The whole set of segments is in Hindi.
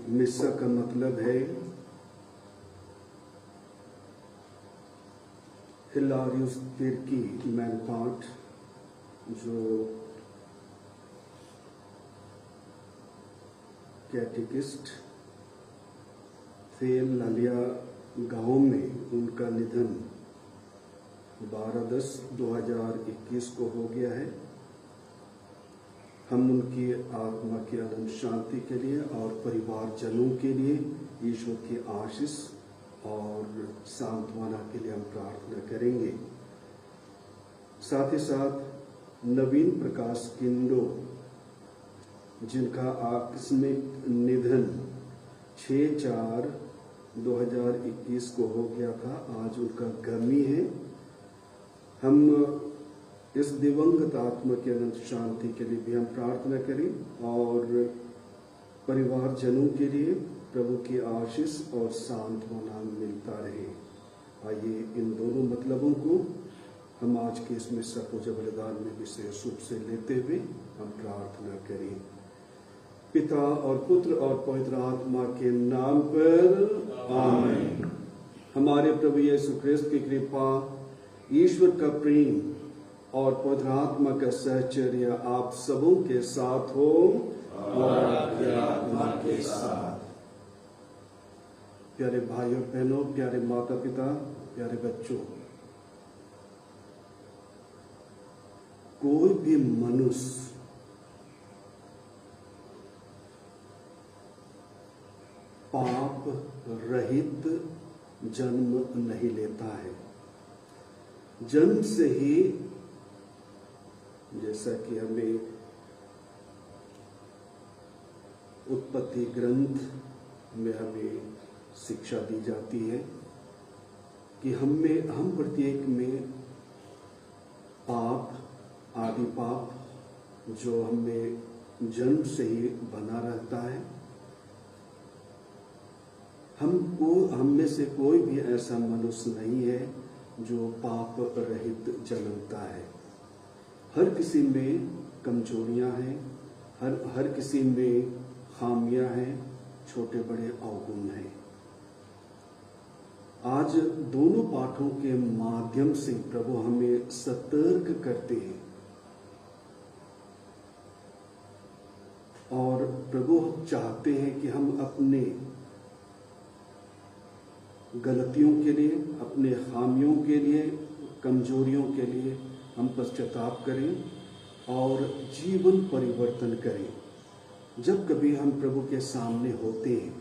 मिस्सा का मतलब है हिलारियस तिर्की मैनपाट, जो कैटेकिस्ट थे। लालिया गांव में उनका निधन 12/10/2021 को हो गया है। हम उनकी आत्मा की अनंत शांति के लिए और परिवारजनों के लिए ईश्वर की आशीष और सांत्वना के लिए हम प्रार्थना करेंगे। साथ ही साथ नवीन प्रकाश किंडो, जिनका आकस्मिक निधन 6/4/2021 को हो गया था, आज उनका गमी है। हम इस दिवंगत आत्मा की अनंत शांति के लिए भी हम प्रार्थना करें और परिवारजनों के लिए प्रभु की आशीष और सांत्वना मिलता रहे। आइए इन दोनों मतलबों को हम आज के इस मिस्सा पूजा बलिदान में विशेष रूप से लेते हुए हम प्रार्थना करें। पिता और पुत्र और पवित्र आत्मा के नाम पर आमीन। हमारे प्रभु यीशु ख्रिस्त की कृपा, ईश्वर का प्रेम और पवित्र आत्मा का सहचर्य आप सबों के साथ हो और आपके आत्मा के साथ। प्यारे भाई और बहनों, प्यारे माता पिता, प्यारे बच्चों, कोई भी मनुष्य पाप रहित जन्म नहीं लेता है। जन्म से ही, जैसा कि हमें उत्पत्ति ग्रंथ में हमें शिक्षा दी जाती है कि हम प्रत्येक में पाप, आदि पाप, जो हमें जन्म से ही बना रहता है। हम में से कोई भी ऐसा मनुष्य नहीं है जो पाप रहित जन्मता है। हर किसी में कमजोरियां हैं, हर किसी में खामियां हैं, छोटे बड़े अवगुण हैं। आज दोनों पाठों के माध्यम से प्रभु हमें सतर्क करते हैं और प्रभु चाहते हैं कि हम अपने गलतियों के लिए, अपने खामियों के लिए, कमजोरियों के लिए हम पश्चाताप करें और जीवन परिवर्तन करें। जब कभी हम प्रभु के सामने होते हैं,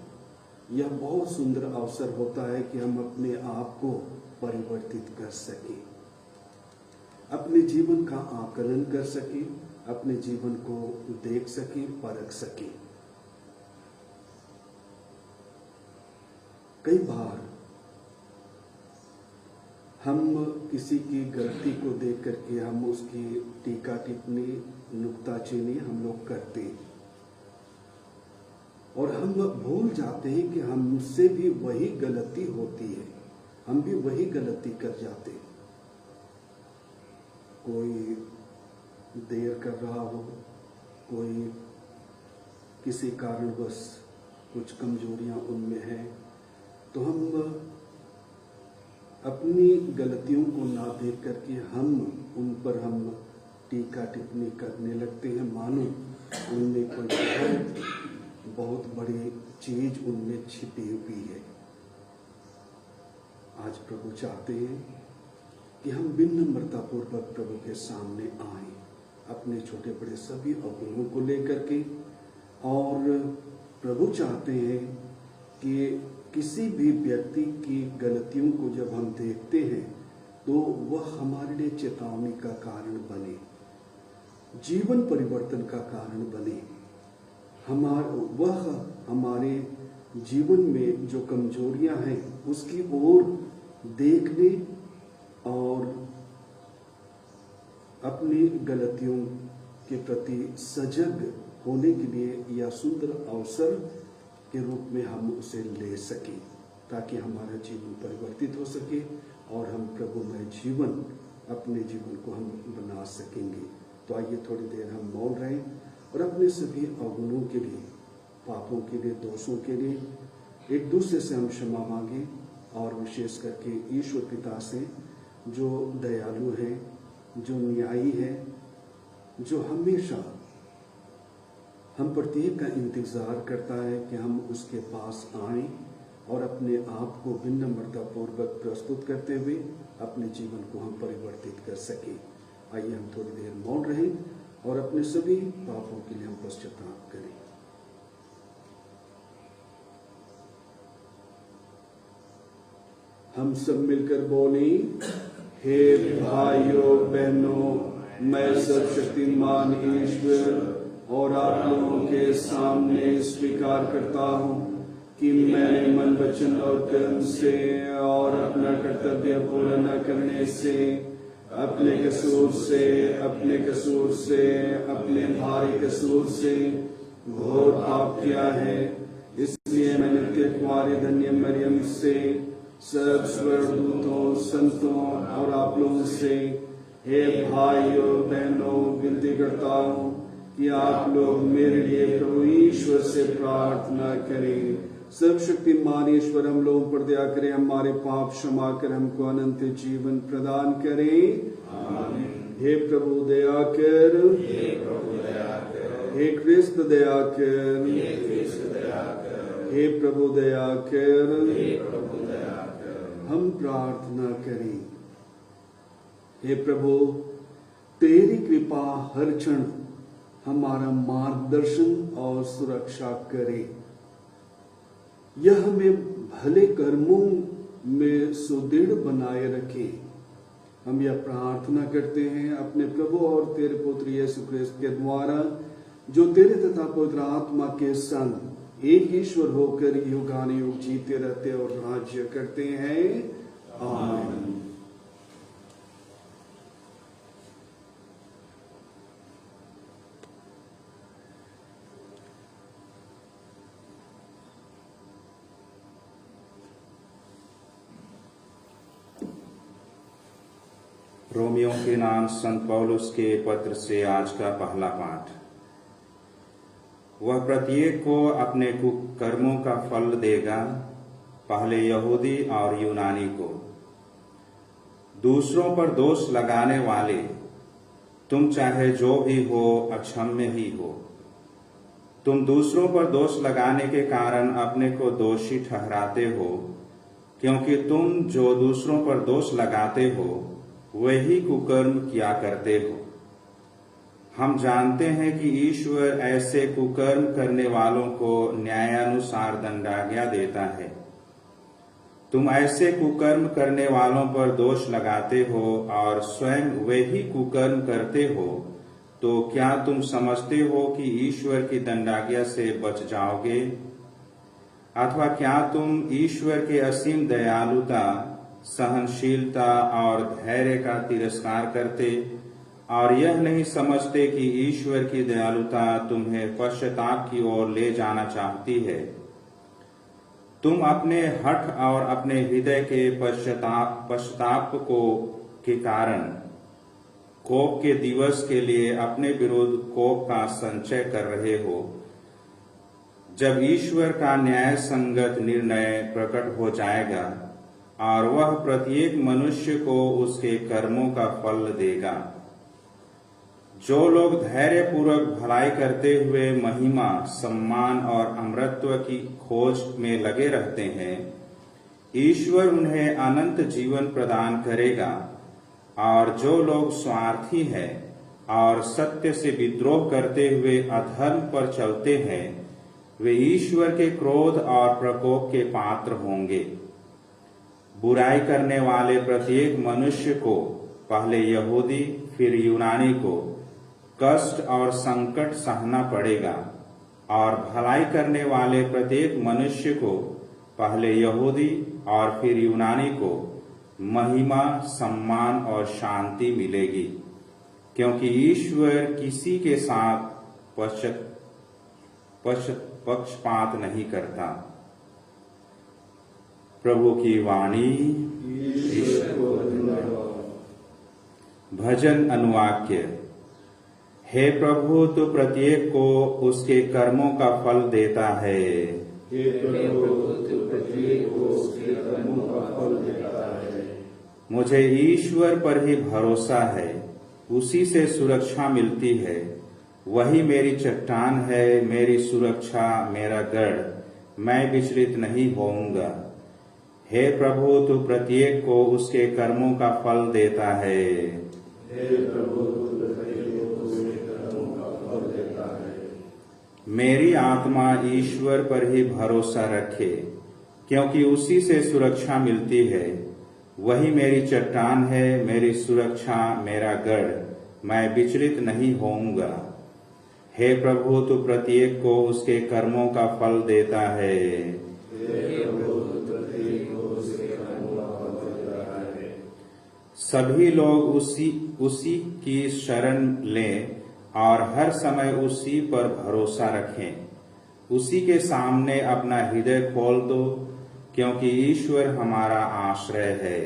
यह बहुत सुंदर अवसर होता है कि हम अपने आप को परिवर्तित कर सकें, अपने जीवन का आकलन कर सकें, अपने जीवन को देख सकें, परख सकें। कई बार हम किसी की गलती को देख करके हम उसकी टीका टिप्पणी, नुक्ताचीनी हम लोग करते हैं और हम भूल जाते हैं कि हमसे भी वही गलती होती है, हम भी वही गलती कर जाते हैं। कोई देर कर रहा हो, कोई किसी कारणवश कुछ कमजोरियां उनमें हैं, तो हम अपनी गलतियों को ना देख करके उन पर हम टीका टिप्पणी करने लगते हैं, मानो उनमें कोई बहुत बड़ी चीज उनमें छिपी हुई है। आज प्रभु चाहते हैं कि हम विनम्रता पूर्वक प्रभु के सामने आएं, अपने छोटे बड़े सभी अवगुणों को लेकर के। और प्रभु चाहते हैं कि किसी भी व्यक्ति की गलतियों को जब हम देखते हैं तो वह हमारे लिए चेतावनी का कारण बने, जीवन परिवर्तन का कारण बने। वह हमारे जीवन में जो कमजोरियां हैं उसकी ओर देखने और अपनी गलतियों के प्रति सजग होने के लिए यह सुंदर अवसर के रूप में हम उसे ले सकें, ताकि हमारा जीवन परिवर्तित हो सके और हम प्रभुमय जीवन, अपने जीवन को हम बना सकेंगे। तो आइए थोड़ी देर हम मौन रहें और अपने सभी अवगुणों के लिए पापों के लिए, दोषों के लिए एक दूसरे से हम क्षमा मांगे, और विशेष करके ईश्वर पिता से जो दयालु है, जो न्यायी है, जो हमेशा हम प्रत्येक का इंतज़ार करता है कि हम उसके पास आएं और अपने आप को विनम्रता पूर्वक प्रस्तुत करते हुए अपने जीवन को हम परिवर्तित कर सकें। आइए हम थोड़ी देर मौन रहें और अपने सभी पापों के लिए हम पश्चाताप करें। हम सब मिलकर बोले, हे भाइयों बहनों, मैं सर्वशक्तिमान ईश्वर और आप लोगों के सामने स्वीकार करता हूँ कि मैंने मन, वचन और कर्म से और अपना कर्तव्य पूरा न करने से, अपने कसूर से, अपने भारी कसूर से घोर पाप किया है। इसलिए मैं नित्य कुमारी धन्य मरियम से, सब स्वर्गदूतों, संतों और आप लोगों से, हे भाइयों बहनों, विनती करता हूँ कि आप लोग मेरे लिए प्रभु ईश्वर से प्रार्थना करें। सर्वशक्तिमान ईश्वर हम लोगों पर दया करें, हमारे पाप क्षमा कर हमको अनंत जीवन प्रदान करें। आमीन। हे प्रभु दया कर, हे क्रिस्त दया कर, हे प्रभु दया कर। हम प्रार्थना करें। हे प्रभु, तेरी कृपा हर क्षण हमारा मार्गदर्शन और सुरक्षा करे। यह हमें भले कर्मों में सुदृढ़ बनाए रखे। हम यह प्रार्थना करते हैं अपने प्रभु और तेरे पुत्र यीशु क्रिस्त के द्वारा, जो तेरे तथा पवित्र आत्मा के संग एक ईश्वर होकर युगानुयुग जीते रहते और राज्य करते हैं। आमीन। रोमियों के नाम संत पौलुस के पत्र से आज का पहला पाठ। वह प्रत्येक को अपने कर्मों का फल देगा, पहले यहूदी और यूनानी को। दूसरों पर दोष लगाने वाले, तुम चाहे जो भी हो अक्षम्य ही हो। तुम दूसरों पर दोष लगाने के कारण अपने को दोषी ठहराते हो, क्योंकि तुम जो दूसरों पर दोष लगाते हो वही कुकर्म किया करते हो। हम जानते हैं कि ईश्वर ऐसे कुकर्म करने वालों को न्यायानुसार दंडाज्ञा देता है। तुम ऐसे कुकर्म करने वालों पर दोष लगाते हो और स्वयं वही कुकर्म करते हो, तो क्या तुम समझते हो कि ईश्वर की दंडाज्ञा से बच जाओगे? अथवा क्या तुम ईश्वर के असीम दयालुता, सहनशीलता और धैर्य का तिरस्कार करते और यह नहीं समझते कि ईश्वर की दयालुता तुम्हें पश्चाताप की ओर ले जाना चाहती है? तुम अपने हठ और अपने हृदय के पश्चाताप के कारण कोप के दिवस के लिए अपने विरुद्ध कोप का संचय कर रहे हो, जब ईश्वर का न्याय संगत निर्णय प्रकट हो जाएगा और वह प्रत्येक मनुष्य को उसके कर्मों का फल देगा। जो लोग धैर्य पूर्वक भलाई करते हुए महिमा, सम्मान और अमरत्व की खोज में लगे रहते हैं, ईश्वर उन्हें अनंत जीवन प्रदान करेगा। और जो लोग स्वार्थी हैं और सत्य से विद्रोह करते हुए अधर्म पर चलते हैं, वे ईश्वर के क्रोध और प्रकोप के पात्र होंगे। बुराई करने वाले प्रत्येक मनुष्य को, पहले यहूदी फिर यूनानी को, कष्ट और संकट सहना पड़ेगा, और भलाई करने वाले प्रत्येक मनुष्य को, पहले यहूदी और फिर यूनानी को, महिमा, सम्मान और शांति मिलेगी, क्योंकि ईश्वर किसी के साथ पक्षपात नहीं करता। प्रभु की वाणी। भजन अनुवाक्य। हे प्रभु तू प्रत्येक को उसके कर्मों का फल देता है। हे प्रभु तू प्रत्येक को उसके कर्मों का फल देता है। मुझे ईश्वर पर ही भरोसा है, उसी से सुरक्षा मिलती है। वही मेरी चट्टान है, मेरी सुरक्षा, मेरा गढ़, मैं विचलित नहीं होऊंगा। हे प्रभु तू प्रत्येक को उसके कर्मों का फल देता है। हे प्रभु तू प्रत्येक को उसके कर्मों का फल देता है। मेरी आत्मा ईश्वर पर ही भरोसा रखे, क्योंकि उसी से सुरक्षा मिलती है। वही मेरी चट्टान है, मेरी सुरक्षा, मेरा गढ़, मैं विचलित नहीं होऊंगा। हे प्रभु तू प्रत्येक को उसके कर्मों का फल देता है। हे प्रभु तू प्रत्येक को उसके कर्मों का फल देता है। सभी लोग उसी की शरण लें और हर समय उसी पर भरोसा रखें। उसी के सामने अपना हृदय खोल दो, क्योंकि ईश्वर हमारा आश्रय है।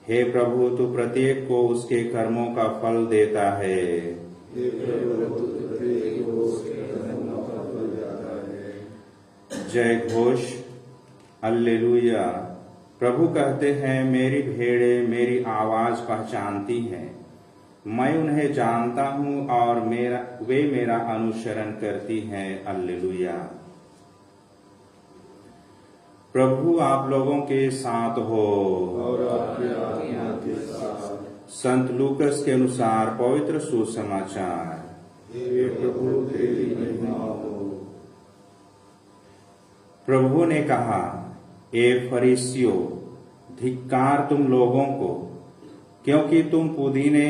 हे प्रभु तू प्रत्येक को उसके कर्मों का फल देता है। हे प्रभु तू प्रत्येक को उसके कर्मों का फल देता है। जय घोष, हालेलुया। प्रभु कहते हैं, मेरी भेड़ें मेरी आवाज पहचानती हैं, मैं उन्हें जानता हूं और वे मेरा अनुसरण करती हैं। हालेलुया। प्रभु आप लोगों के साथ हो और आपके आत्मा के साथ। संत लूकस के अनुसार पवित्र सुसमाचार। हे प्रभु तेरी महिमा हो। प्रभु ने कहा, ए फरीसियों, धिक्कार तुम लोगों को, क्योंकि तुम पुदीने,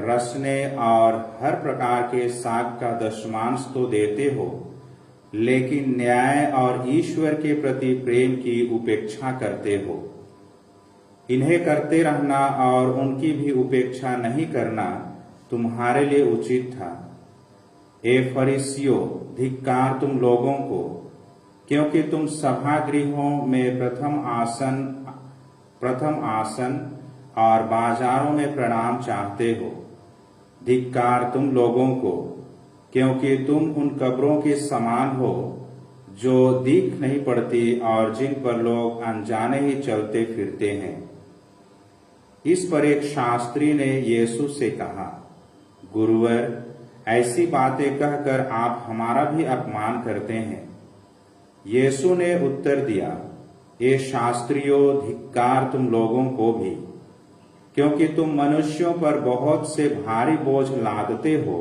रसने और हर प्रकार के साग का दशमांश तो देते हो, लेकिन न्याय और ईश्वर के प्रति प्रेम की उपेक्षा करते हो। इन्हें करते रहना और उनकी भी उपेक्षा नहीं करना तुम्हारे लिए उचित था। ए फरीसियों, धिक्कार तुम लोगों को, क्योंकि तुम सभागृहों में प्रथम आसन और बाजारों में प्रणाम चाहते हो। धिक्कार तुम लोगों को, क्योंकि तुम उन कब्रों के समान हो जो दिख नहीं पड़ती और जिन पर लोग अनजाने ही चलते फिरते हैं। इस पर एक शास्त्री ने यीशु से कहा, गुरुवर, ऐसी बातें कहकर आप हमारा भी अपमान करते हैं। यीशु ने उत्तर दिया, ये शास्त्रियों, धिक्कार तुम लोगों को भी, क्योंकि तुम मनुष्यों पर बहुत से भारी बोझ लादते हो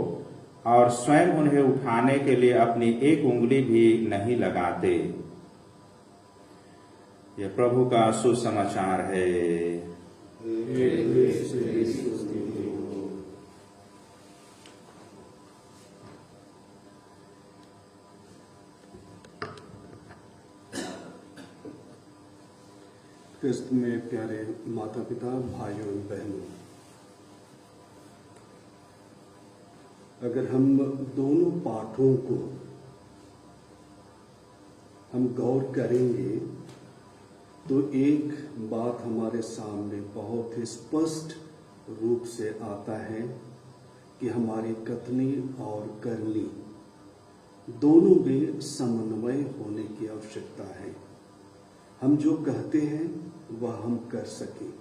और स्वयं उन्हें उठाने के लिए अपनी एक उंगली भी नहीं लगाते। यह प्रभु का सुसमाचार है। क्रिस्त में प्यारे माता पिता, भाइयों एवं बहनों, अगर हम दोनों पाठों को हम गौर करेंगे तो एक बात हमारे सामने बहुत ही स्पष्ट रूप से आता है कि हमारी कथनी और करनी दोनों में समन्वय होने की आवश्यकता है। हम जो कहते हैं वह हम कर सकें,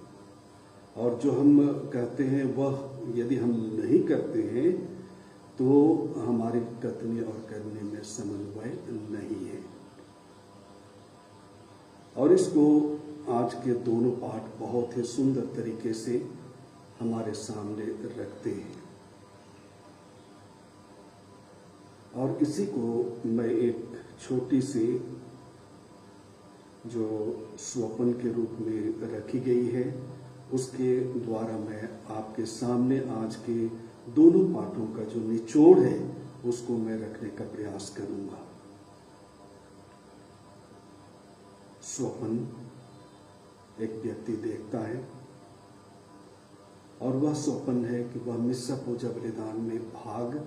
और जो हम कहते हैं वह यदि हम नहीं करते हैं तो हमारी कथनी और करने में समन्वय नहीं है। और इसको आज के दोनों पाठ बहुत ही सुंदर तरीके से हमारे सामने रखते हैं। और इसी को मैं एक छोटी सी जो स्वप्न के रूप में रखी गई है उसके द्वारा मैं आपके सामने आज के दोनों पाठों का जो निचोड़ है उसको मैं रखने का प्रयास करूंगा। स्वप्न एक व्यक्ति देखता है और वह स्वप्न है कि वह मिस्सा पूजा बलिदान में भाग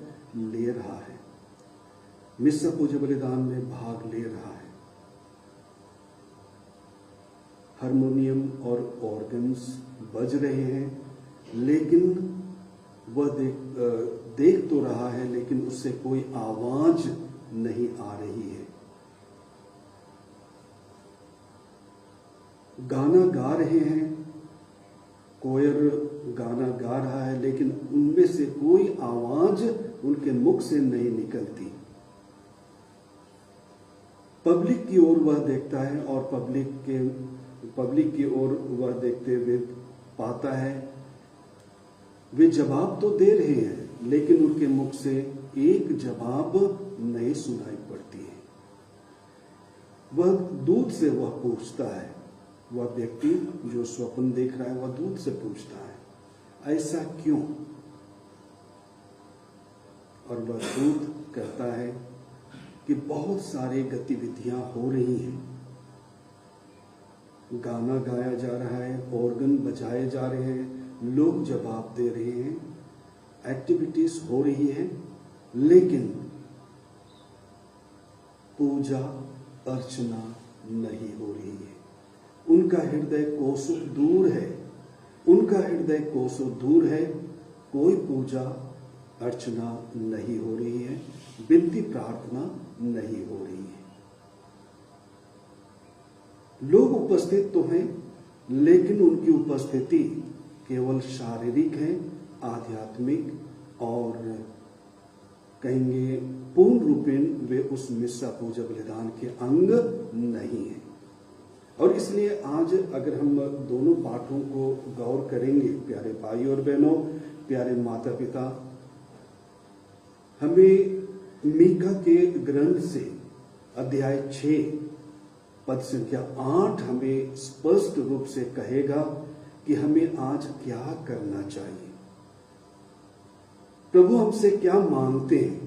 ले रहा है। मिस्सा पूजा बलिदान में भाग ले रहा है। हारमोनियम और ऑर्गन्स बज रहे हैं, लेकिन वह देख तो रहा है लेकिन उससे कोई आवाज नहीं आ रही है। गाना गा रहे हैं, कोयर गाना गा रहा है, लेकिन उनमें से कोई आवाज उनके मुख से नहीं निकलती। पब्लिक की ओर वह देखता है और पब्लिक की ओर वह देखते हुए पाता है वे जवाब तो दे रहे हैं लेकिन उनके मुख से एक जवाब नहीं सुनाई पड़ती है। वह दूत से वह पूछता है, वह व्यक्ति जो स्वप्न देख रहा है वह दूत से पूछता है ऐसा क्यों? और वह दूत कहता है कि बहुत सारी गतिविधियां हो रही हैं, गाना गाया जा रहा है, ऑर्गन बजाए जा रहे हैं, लोग जवाब दे रहे हैं, एक्टिविटीज हो रही है, लेकिन पूजा अर्चना नहीं हो रही है। उनका हृदय कोसों दूर है, उनका हृदय कोसों दूर है, कोई पूजा अर्चना नहीं हो रही है, विनती प्रार्थना नहीं हो रही है। लोग उपस्थित तो हैं लेकिन उनकी उपस्थिति केवल शारीरिक है, आध्यात्मिक और कहेंगे पूर्ण रूपेण वे उस मिस्सा पूजा बलिदान के अंग नहीं है। और इसलिए आज अगर हम दोनों पाठों को गौर करेंगे, प्यारे भाई और बहनों, प्यारे माता पिता, हमें मीका के ग्रंथ से अध्याय 6 पद संख्या 8 हमें स्पष्ट रूप से कहेगा कि हमें आज क्या करना चाहिए। प्रभु हमसे क्या मांगते हैं,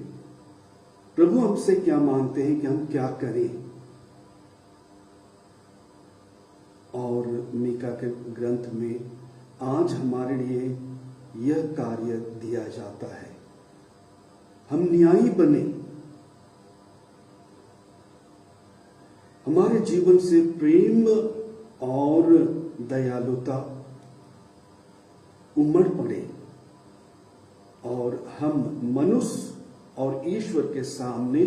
प्रभु हमसे क्या मांगते हैं कि हम क्या करें। और मीका के ग्रंथ में आज हमारे लिए यह कार्य दिया जाता है, हम न्यायी बने, हमारे जीवन से प्रेम और दयालुता उमड़ पड़े और हम मनुष्य और ईश्वर के सामने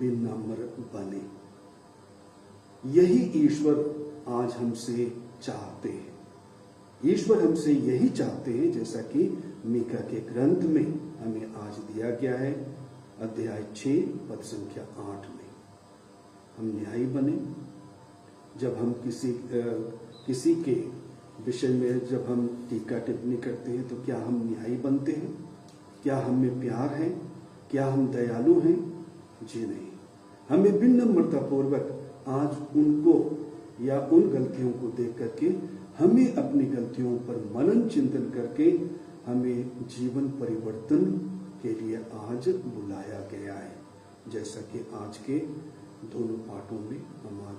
विनम्र बने। यही ईश्वर आज हमसे चाहते हैं। ईश्वर हमसे यही चाहते हैं जैसा कि मीका के ग्रंथ में हमें आज दिया गया है अध्याय 6 पद संख्या 8 में। हम न्यायी बने। जब हम किसी के विषय में जब हम टीका टिप्पणी करते हैं तो क्या हम न्यायी बनते हैं? क्या हम में प्यार है? क्या हम दयालु हैं? जी नहीं। हमें विनम्रता पूर्वक आज उनको या उन गलतियों को देख करके हमें अपनी गलतियों पर मनन चिंतन करके हमें जीवन परिवर्तन के लिए आज बुलाया गया है, जैसा कि आज के दोनों पाठों में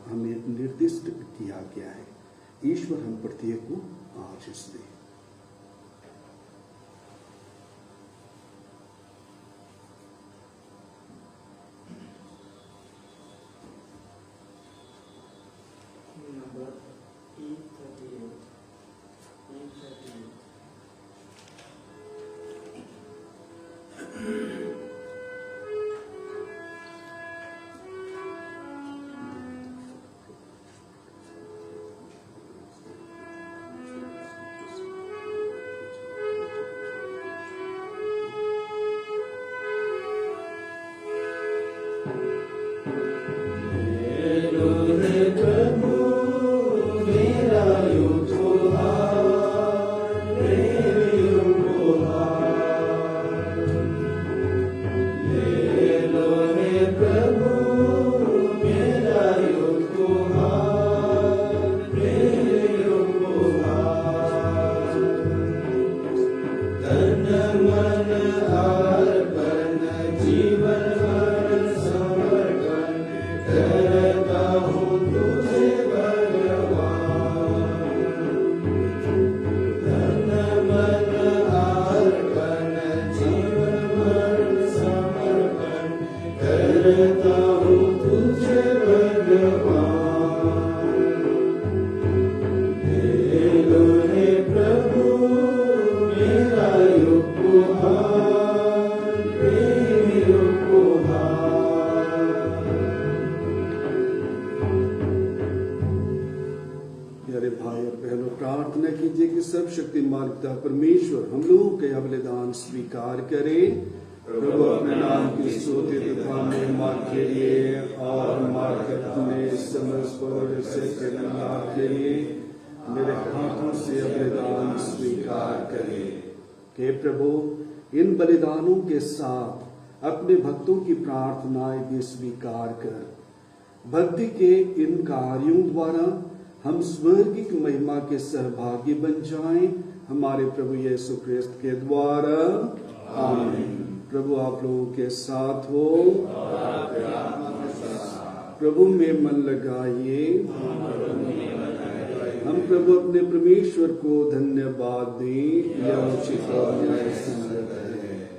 हमें निर्दिष्ट किया गया है। ईश्वर हम प्रत्येक को आशीष दे। प्रभु मेरा भाई और बहनों, प्रार्थना कीजिए कि सर्वशक्तिमान पिता परमेश्वर हम लोगों के बलिदान स्वीकार करे। प्रभु अपने नाम की स्तुति तथा महिमा के लिए और हमारे अपने समस्त पवित्र से लाभ के लिए मेरे हाथों से बलिदान स्वीकार करे। हे प्रभु, इन बलिदानों के साथ अपने भक्तों की प्रार्थनाएं भी स्वीकार कर भक्ति के इन कार्यों द्वारा हम स्वर्गिक महिमा के सहभागी बन जाएं, हमारे प्रभु यीशु ख्रिस्त के द्वारा। आमीन। प्रभु आप लोगों के साथ हो। प्रभु में मन लगाइए। हम प्रभु अपने परमेश्वर को धन्यवाद दें, यह उचित और न्यायसंगत है।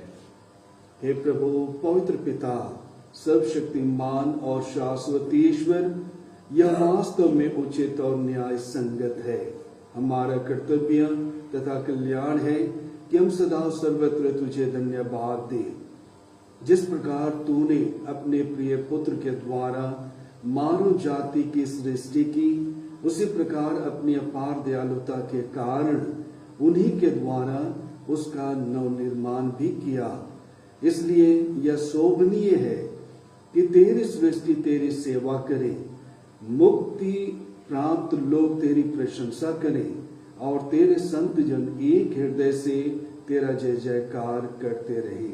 हे प्रभु पवित्र पिता, सर्वशक्तिमान और शाश्वत ईश्वर, यह वास्तव में उचित और न्याय संगत है। हमारा कर्तव्य तथा कल्याण है कि हम सदा सर्वत्र तुझे धन्यवाद दें। जिस प्रकार तूने अपने प्रिय पुत्र के द्वारा मानव जाति की सृष्टि की, उसी प्रकार अपनी अपार दयालुता के कारण उन्हीं के द्वारा उसका नवनिर्माण भी किया। इसलिए यह शोभनीय है कि तेरी सृष्टि तेरी सेवा करे, मुक्ति प्राप्त लोग तेरी प्रशंसा करें और तेरे संत जन एक हृदय से तेरा जय जयकार करते रहे।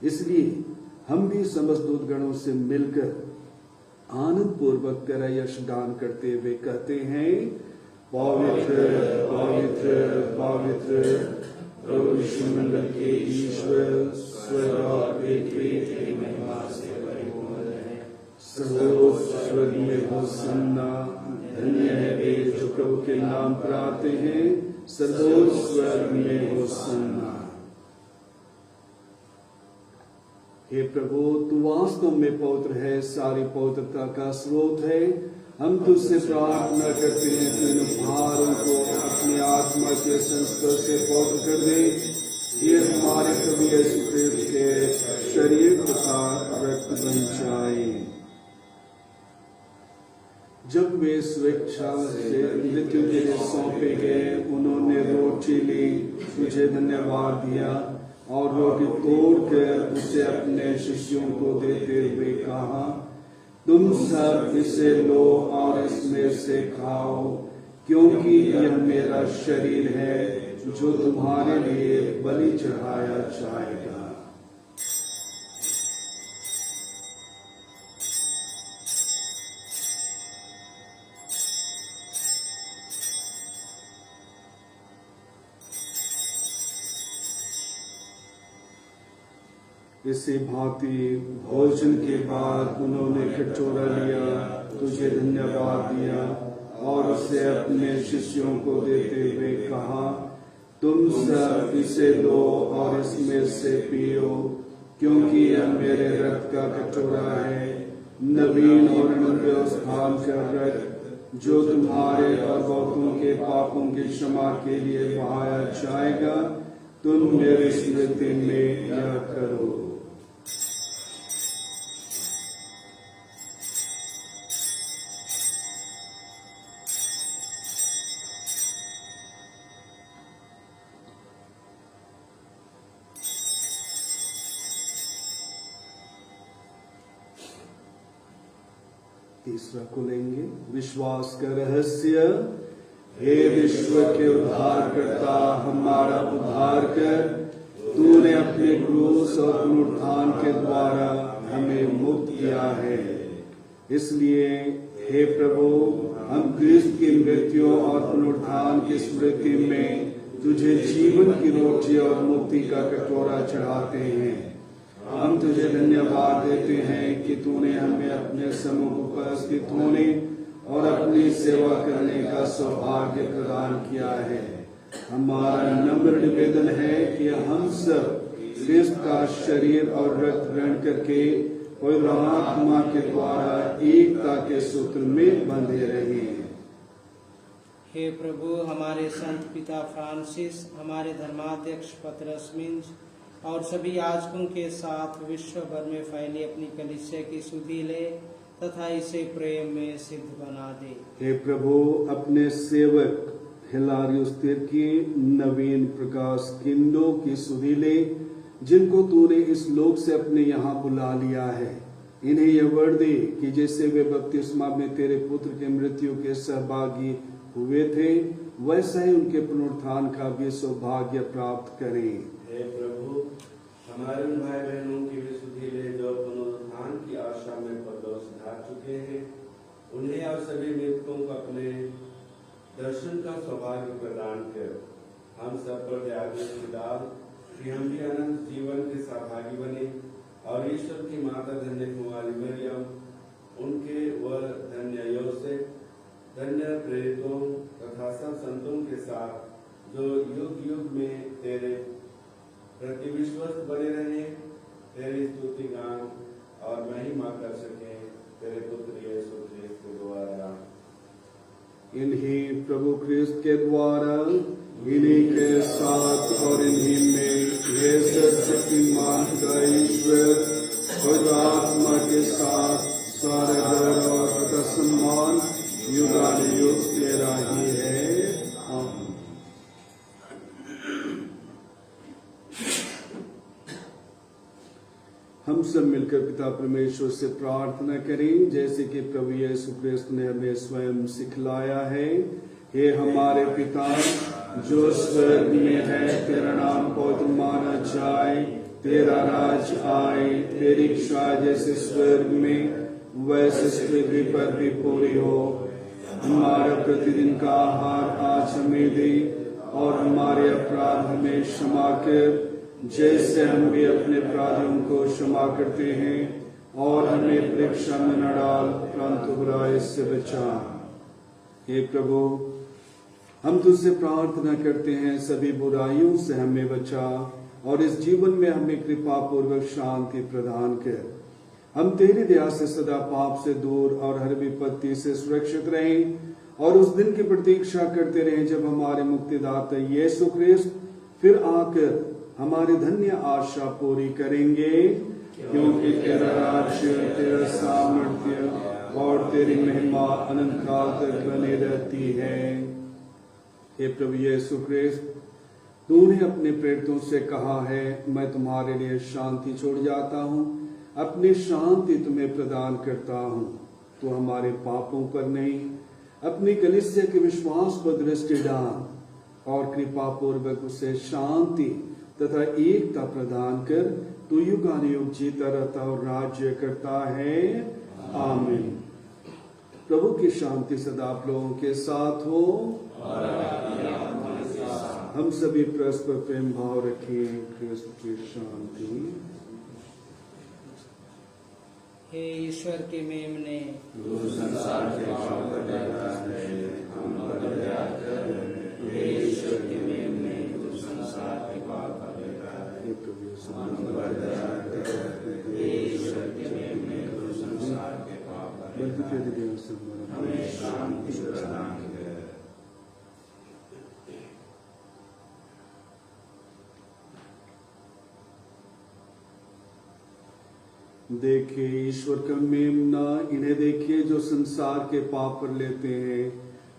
इसलिए हम भी समस्त दूतगणों से मिलकर आनंद पूर्वक तेरा यश गान करते हुए कहते हैं, पवित्र पवित्र पवित्र प्रभु विश्वमंडल के ईश्वर, स्वर्ग और पृथ्वी तेरी महिमा से परिपूर्ण है। सर्वोच्च स्वर्ग में होसन्ना, धन्य है वे जो प्रभु के नाम पर आते हैं, सर्वोच्च स्वर्ग में होसन्ना। हे प्रभु, तू वास्तव में पवित्र है, सारी पवित्रता का स्रोत है। हम तुझसे प्रार्थना करते हैं कि इन भारों को अपनी आत्मा के संस्पर्श से पवित्र कर दे। ये हमारे प्रभु यीशु ख्रिस्त के शरीर तथा रक्त बन जाए। जब वे स्वेच्छा से मृत्यु के लिए सौंपे गए, उन्होंने रोटी ली, तुझे धन्यवाद दिया और रोटी तोड़कर उसे अपने शिष्यों को देते हुए कहा, तुम सब इसे लो और इसमें से खाओ, क्योंकि यह मेरा शरीर है जो तुम्हारे लिए बलि चढ़ाया जाएगा। इसी भांति भोजन के बाद उन्होंने कटोरा लिया, तुझे धन्यवाद दिया और उसे अपने शिष्यों को देते हुए कहा, तुम सब इसे लो और इसमें से पियो, क्योंकि यह मेरे रक्त का कटोरा है, नवीन और अनन्य स्थान का रक्त, जो तुम्हारे और बहुतों के पापों की क्षमा के लिए बहाया जाएगा। तुम मेरी स्मृति में यह करो। तीसरा को लेंगे, विश्वास का रहस्य। हे विश्व के उद्धारकर्ता, हमारा उद्धार कर। तूने अपने क्रूस और पुनरुत्थान के द्वारा हमें मुक्त किया है। इसलिए हे प्रभु, हम क्रिस्त की मृत्यु और पुनरुत्थान की स्मृति में तुझे जीवन की रोटी और मुक्ति का कटोरा चढ़ाते हैं। हम तुझे धन्यवाद देते हैं कि तूने हमें अपने सम्मुख उपस्थित होने और अपनी सेवा करने का सौभाग्य प्रदान किया है। हमारा नम्र निवेदन है कि हम सब क्रिस्त का शरीर और रक्त ग्रहण करके पवित्र आत्मा के द्वारा एकता के सूत्र में बंधे रहें। हे प्रभु, हमारे संत पिता फ्रांसिस, हमारे धर्माध्यक्ष पतरस मिंज और सभी याजकों के साथ विश्व भर में फैली अपनी कलीसिया की सुधि ले। तथा इसे प्रेम में सिद्ध बना दे। हे प्रभु, अपने सेवक हिलारियुस की नवीन प्रकाश किंडो की सुधि ले, जिनको तूने इस लोक से अपने यहाँ बुला लिया है। इन्हें यह वर दे कि जैसे वे बपतिस्मा में तेरे पुत्र के मृत्यु के सहभागी हुए थे, वैसा ही उनके पुनरुत्थान का भी सौभाग्य प्राप्त करें। हे प्रभु, हमारे उन भाई बहनों की भी सुधि ले जो पुनरुत्थान की आशा में परलोक सिधार चुके हैं, उन्हें और सभी मृतकों को अपने दर्शन का सौभाग्य प्रदान कर हम सब पर दयालु डाल कि हम भी अनंत जीवन के सहभागी बने और ईश्वर की माता धन्य कुमारी मरियम, उनके व धन्य योसेफ, धन्य प्रेरितों तथा सब संतों के साथ जो युग युग में तेरे प्रति विश्वस्त बने रहे, तेरी स्तुति गान और महिमा कर सके तेरे पुत्र यीशु ख्रिस्त के द्वारा। इन्हीं प्रभु ख्रिस्त के द्वारा, इन्हीं के साथ और इन्हीं में ये सर्वशक्तिमान का ईश्वर और आत्मा के साथ सारे गौरव और तथा सम्मान युगानुयुग तेरा ही है। आमीन। हम सब मिलकर पिता परमेश्वर से प्रार्थना करें, जैसे कि प्रभु यीशु ख्रिस्त ने हमें स्वयं सिखलाया है। हे हमारे पिता जो स्वर्ग में है, तेरा नाम पवित्र माना जाए, तेरा राज आए, तेरी इच्छा जैसे स्वर्ग में वैसे पृथ्वी पर भी पूरी हो। हमारा प्रतिदिन का आहार आज हमें दे और हमारे अपराध हमें क्षमा कर, जैसे हम भी अपने अपराधियों को क्षमा करते हैं, और हमें परीक्षा में न डाल परंतु बुराई से बचा। हे प्रभु, हम तुझसे प्रार्थना करते हैं, सभी बुराइयों से हमें बचा और इस जीवन में हमें कृपा पूर्वक शांति प्रदान कर। हम तेरी दया से सदा पाप से दूर और हर विपत्ति से सुरक्षित रहें और उस दिन की प्रतीक्षा करते रहें जब हमारे मुक्तिदाता यीशु ख्रिस्त फिर आकर हमारी धन्य आशा पूरी करेंगे, क्योंकि तेरा राज्य, तेरा सामर्थ्य और तेरी महिमा अनंत काल तक बनी रहती है। हे प्रभु यीशु ख्रिस्त, तूने अपने प्रेरितों से कहा है, मैं तुम्हारे लिए शांति छोड़ जाता हूँ, अपनी शांति तुम्हें प्रदान करता हूँ। तू हमारे पापों पर नहीं, अपनी कलीसिया के विश्वास पर दृष्टि डाल और कृपा पूर्वक उसे शांति तथा एकता प्रदान कर। तू युगानुयुग जीता रहता और राज्य करता है। आमीन। प्रभु की शांति सदा आप लोगों के साथ हो। हम सभी परस्पर प्रेम भाव रखें। क्रिस्त की शांति। हे ईश्वर के मेमने, संसार के पाप कर देता है, हम पर दया कर। हे ईश्वर के मेमने, तू संसार के पाप कर देता है, हम पर दया कर। हे ईश्वर के मेमने, तू संसार के पाप कर देता है, हमें शांति प्रदान कर। देखिए ईश्वर का मेमना, इन्हें देखिए जो संसार के पाप पर लेते हैं।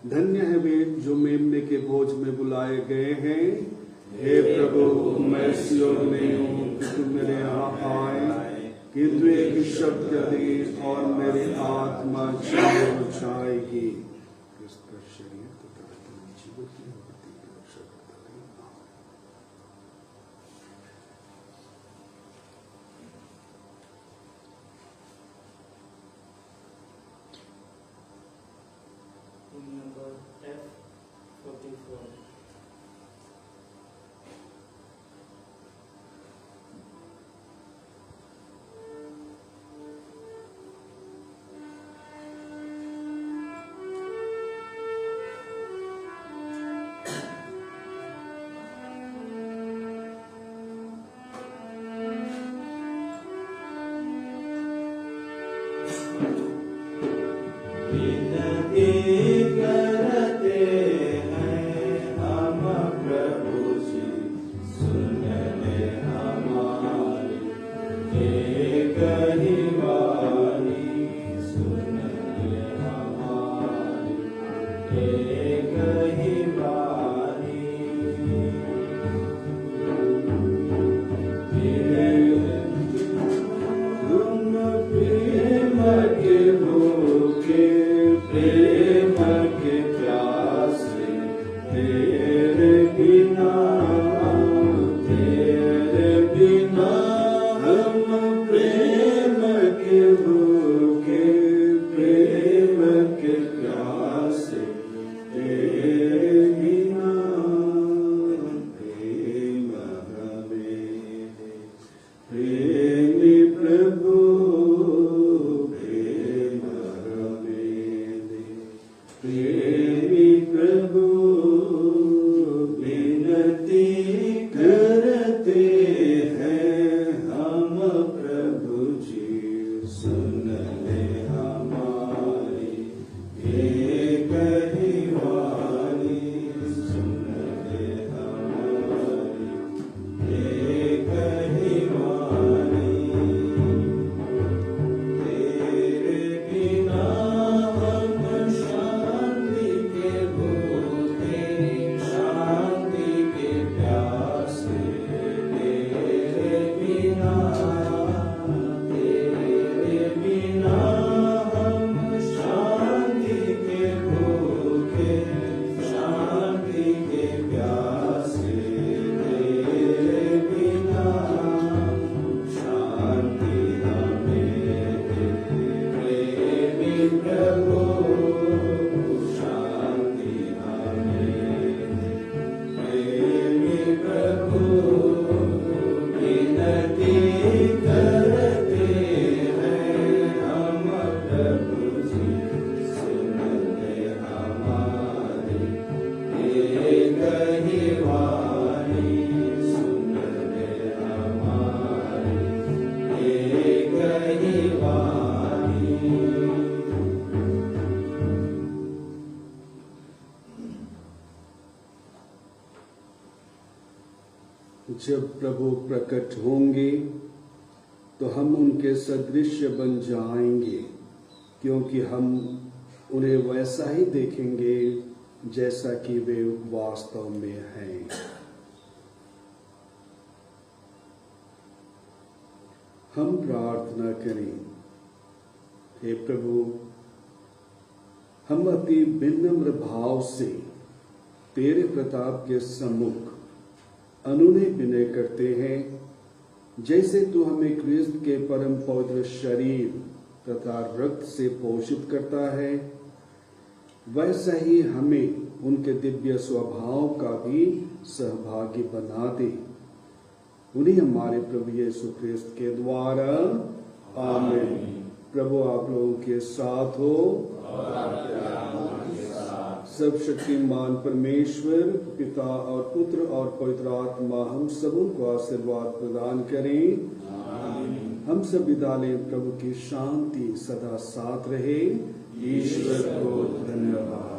धन्य है वे जो मेमने के भोज में बुलाए गए हैं। हे प्रभु, मैं इस योग्य नहीं हूँ कि तुम मेरे यहाँ आए, किंतु एक शब्द कह दे और मेरी आत्मा जीवन जाएगी। इसका शरीर तथा जीवन की number F44। करते हैं एक ही वाणी तुम प्रेम के भूखे प्रेम के प्यासे तेरे बिना हम प्रेम के भूखे प्रेम के प्यासे तेरे बिना प्रेम हमें प्रेमी प्रभु प्रेम हमें प्रेमी प्रभु विनती करते हैं हम प्रभु जी सुन ले हमारी एक ही वाणी सुन ले हमारी एक ही वाणी तेरे बिना हम शांति के भूखे शांति के प्यासे तेरे बिना हम शांति के भूखे शांति के प्यासे तेरे बिना शांति हमें प्रेमी प्रभु शांति हमें प्रेमी प्रभु विनती करते हैं हम प्रभु जी सुन ले हमारी एक ही वाणी सुन ले हमारी एक ही वाणी जब प्रभु प्रकट होंगे तो हम उनके सदृश बन जाएंगे, क्योंकि हम उन्हें वैसा ही देखेंगे जैसा कि वे वास्तव में हैं। हम प्रार्थना करें। हे प्रभु, हम अति विनम्र भाव से तेरे प्रताप के सम्मुख अनुनय विनय करते हैं, जैसे तू हमें क्रिस्त के परम पवित्र शरीर तथा रक्त से पोषित करता है, वैसा ही हमें उनके दिव्य स्वभाव का भी सहभागी बना दे। उन्हीं हमारे प्रभु यीशु क्रिस्त के द्वारा आमीन। प्रभु आप लोगों के साथ हो। सब शक्तिमान परमेश्वर पिता और पुत्र और पवित्र आत्मा हम सबों को आशीर्वाद प्रदान करें। हम सब विदा लें। प्रभु की शांति सदा साथ रहे। ईश्वर को धन्यवाद।